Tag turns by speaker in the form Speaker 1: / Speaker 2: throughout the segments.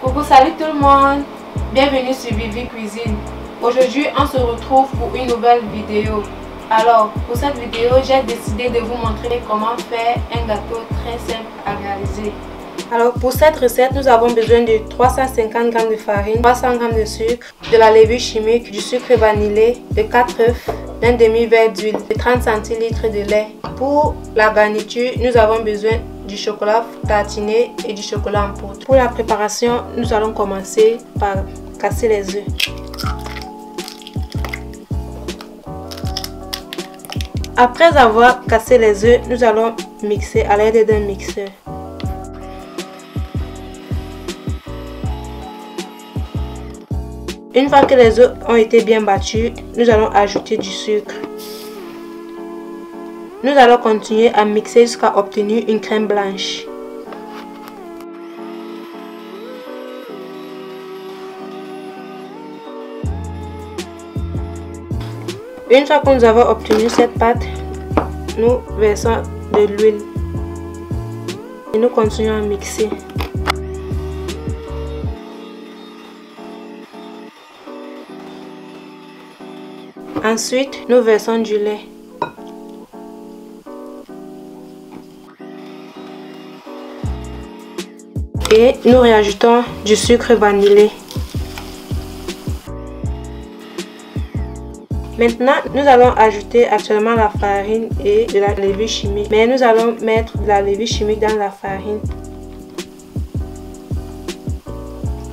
Speaker 1: Coucou, salut tout le monde, bienvenue sur Vivi Cuisine. Aujourd'hui on se retrouve pour une nouvelle vidéo. Alors pour cette vidéo j'ai décidé de vous montrer comment faire un gâteau très simple à réaliser. Alors pour cette recette nous avons besoin de 350 g de farine, 300 g de sucre, de la levure chimique, du sucre vanillé, de 4 œufs, d'un demi-verre d'huile, de 30 centilitres de lait. Pour la garniture nous avons besoin du chocolat tartiné et du chocolat en poudre. Pour la préparation, nous allons commencer par casser les œufs. Après avoir cassé les œufs, nous allons mixer à l'aide d'un mixeur. Une fois que les œufs ont été bien battus, nous allons ajouter du sucre. Nous allons continuer à mixer jusqu'à obtenir une crème blanche. Une fois que nous avons obtenu cette pâte, nous versons de l'huile et nous continuons à mixer. Ensuite, nous versons du lait. Et nous rajoutons du sucre vanillé. Maintenant, nous allons ajouter actuellement la farine et de la levure chimique. Mais nous allons mettre de la levure chimique dans la farine.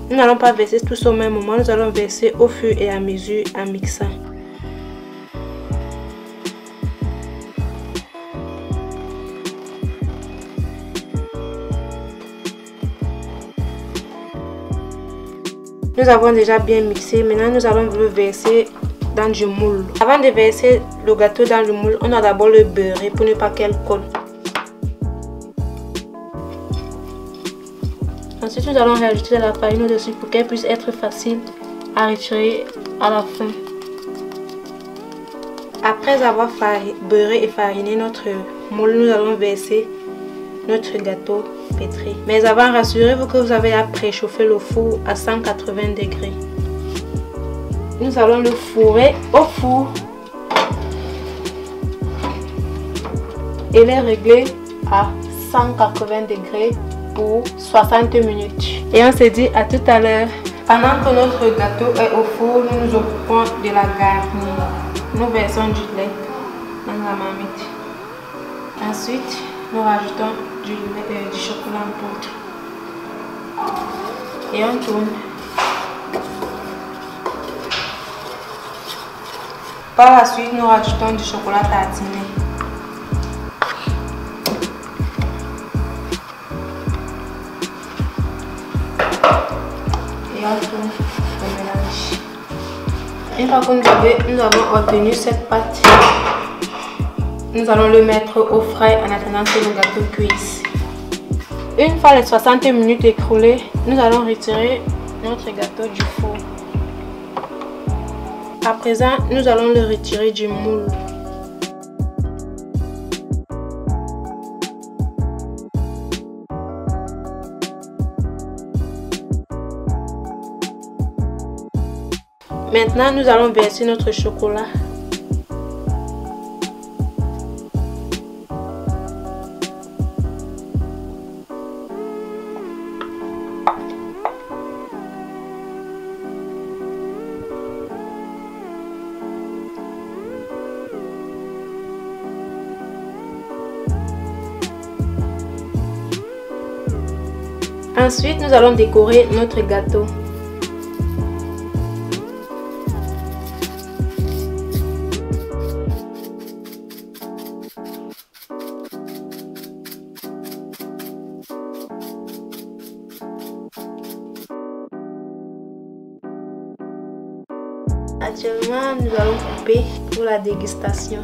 Speaker 1: Nous n'allons pas verser tous au même moment, nous allons verser au fur et à mesure en mixant. Nous avons déjà bien mixé, maintenant nous allons le verser dans du moule. Avant de verser le gâteau dans le moule, on doit d'abord le beurrer pour ne pas qu'elle colle. Ensuite nous allons rajouter de la farine au-dessus pour qu'elle puisse être facile à retirer à la fin. Après avoir beurré et fariné notre moule, nous allons verser notre gâteau pétri. Mais avant, rassurez-vous que vous avez à préchauffer le four à 180 degrés. Nous allons le fourrer au four et le régler à 180 degrés pour 60 minutes. Et on se dit à tout à l'heure. Pendant que notre gâteau est au four, nous nous occupons de la garnir. Nous versons du lait dans la marmite. Ensuite, nous rajoutons du chocolat en poudre et on tourne. Par la suite, nous rajoutons du chocolat tartiné. Et on tourne le mélange. Une fois que nous avons obtenu cette pâte, nous allons le mettre au frais en attendant que le gâteau cuise. Une fois les 60 minutes écoulées, nous allons retirer notre gâteau du four. À présent, nous allons le retirer du moule. Maintenant, nous allons verser notre chocolat. Ensuite, nous allons décorer notre gâteau. Actuellement, nous allons couper pour la dégustation.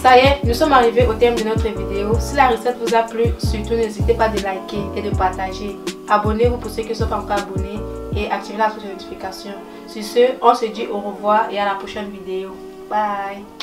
Speaker 1: Ça y est, nous sommes arrivés au terme de notre vidéo. Si la recette vous a plu, surtout n'hésitez pas de liker et de partager. Abonnez-vous pour ceux qui ne sont pas encore abonnés et activez la cloche de notification. Sur ce, on se dit au revoir et à la prochaine vidéo. Bye!